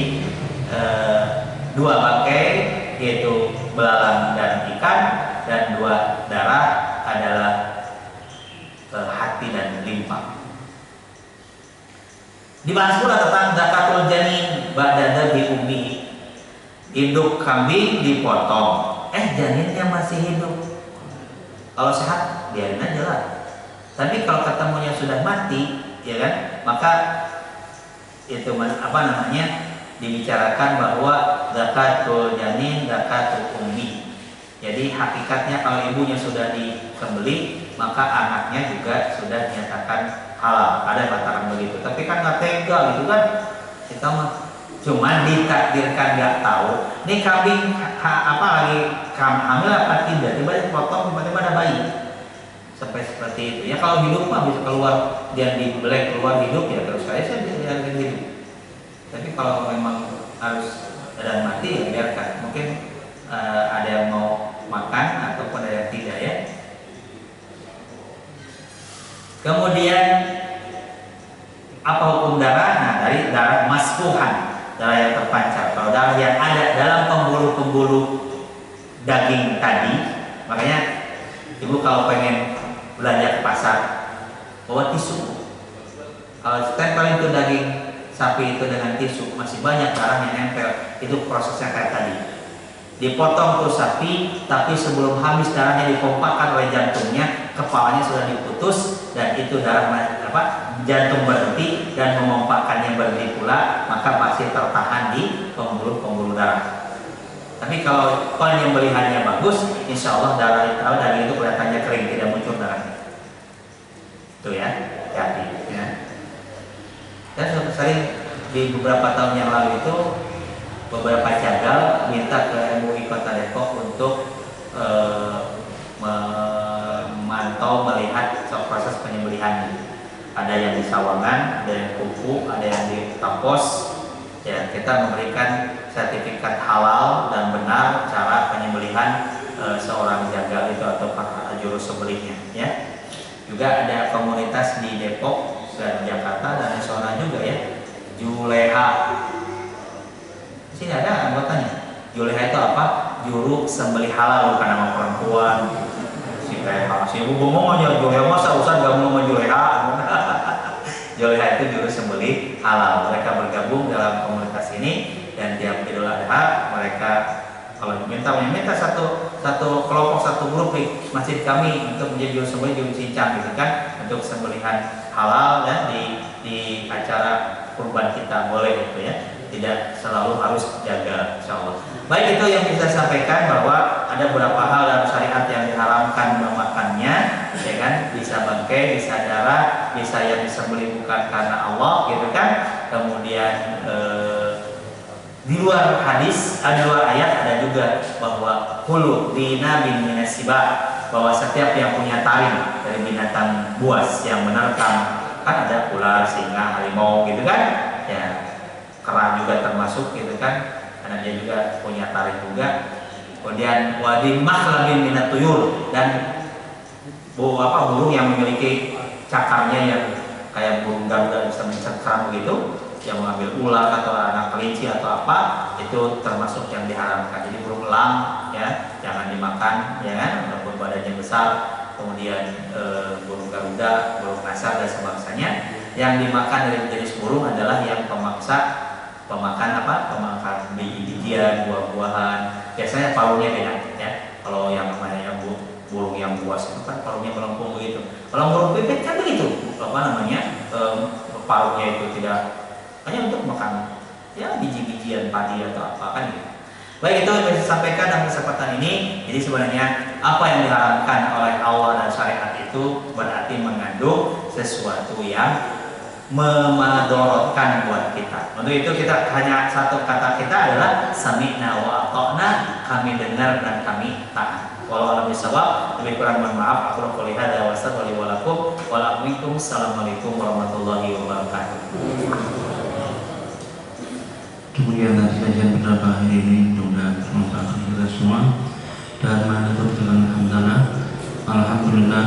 dua bangkai yaitu belalang dan ikan, dan dua darah adalah hati dan limpa. Dibahas pula tentang zakatul janin ba'da dzabhi ummi. Induk kambing dipotong, janinnya masih hidup. Kalau sehat biarin aja lah. Tapi kalau ketemunya sudah mati, ya kan, maka itu dibicarakan bahwa zakatul janin zakatul ummi. Jadi hakikatnya kalau ibunya sudah disembelih, maka anaknya juga sudah dinyatakan halal. Ada bataran begitu. Tapi kan nggak tega gitu kan. Kita mah cuman ditakdirkan nggak tahu. Ini kambing apa lagi hamil apa tidak? Tiba-tiba potong, tiba-tiba ada bayi. Sampai seperti itu. Ya kalau hidup mah bisa keluar, dia dibelek keluar hidup ya terus saya biarkan hidup. Tapi kalau memang harus dan mati ya biarkan. Mungkin ada yang mau makan ataupun ada yang tidak ya. Kemudian apa hukum darah? Nah, dari darah masfuhan, darah yang terpancar. Kalau darah yang ada dalam pembuluh-pembuluh daging tadi, makanya ibu kalau pengen belanja ke pasar bawa tisu. Kalau tempelin itu daging sapi itu dengan tisu, masih banyak darah yang nempel. Itu prosesnya kayak tadi. Dipotong tuh sapi, tapi sebelum habis darahnya dipompakan oleh jantungnya, kepalanya sudah diputus dan itu darah jantung berhenti dan memompakannya berhenti pula, maka masih tertahan di pembuluh-pembuluh darah. Tapi kalau penyembelihannya bagus, insya Allah daging itu kelihatannya kering, tidak muncul darahnya. Itu ya, hati ya. Dan suatu sering di beberapa tahun yang lalu itu beberapa jagal minta ke MUI Kota Depok untuk memantau melihat proses penyembelihan. Ada yang di Sawangan, ada yang Kuku, ada yang di Tapos. Ya, kita memberikan sertifikat halal dan benar cara penyembelihan seorang jagal itu atau juru sembelihnya. Ya. Juga ada komunitas di Depok dan Jakarta dan nasional juga ya. Juleha. Di sini ada anggotanya. Juleha itu apa? Juru sembelih halal, bukan nama perempuan. Si Juleha, si ibu ngomong aja Juleha, masa Ustaz gak mau sama Juleha? Juleha itu juru sembelih halal. Mereka bergabung dalam komunitas ini dan tiap Idul Adha mereka kalau minta satu kelompok, satu grup di masjid kami untuk menjadi juru sembelih, juru cincang gitu kan, untuk sembelihan halal ya di acara kurban kita boleh gitu ya. Tidak selalu harus jaga, insyaallah. Baik, itu yang bisa sampaikan bahwa ada beberapa hal dalam syariat yang diharamkan memakannya, ya kan? Bisa bangkai, bisa darah, bisa yang disembelih bukan karena Allah, gitu kan? Kemudian di luar hadis, di luar ayat ada juga bahwa hulu dina bin minasibah, bahwa setiap yang punya taring dari binatang buas yang menerkam, kan ada ular, singa, harimau, gitu kan? Ya. Kera juga termasuk gitu kan, karena dia juga punya taring juga. Kemudian wadimah labin minat tuyul, dan burung yang memiliki cakarnya yang kayak burung garuda bisa mencakar begitu, yang mengambil ular atau anak kelinci atau apa, itu termasuk yang diharamkan. Jadi burung elang ya jangan dimakan ya kan, walaupun badannya besar. Kemudian burung garuda, burung nasar dan sebangsanya. Yang dimakan dari jenis burung adalah yang pemakan biji-bijian, buah-buahan. Biasanya paruhnya beda ya. Kalau yang namanya burung yang buas itu kan paruhnya melengkung begitu. Kalau burung pipit kan begitu. Paruhnya itu tidak hanya untuk makan ya biji-bijian padi atau apa kan gitu. Baik, itu yang bisa sampaikan dalam kesempatan ini. Jadi sebenarnya apa yang diharamkan oleh Allah dan syariat itu berarti mengandung sesuatu yang memadorotkan buat kita. Untuk itu kita hanya satu kata kita adalah sami'na wa ata'na, kami dengar dan kami taat. Walau alam bisawab, lebih kurang mohon maaf. Aku qouli hadza wa sallallahu wa lakum wa alaikum. Assalamualaikum warahmatullahi wabarakatuh. Kemudian tadi kajian pada hari ini mudah bermanfaat kita semua dan menurut dengan alhamdulillah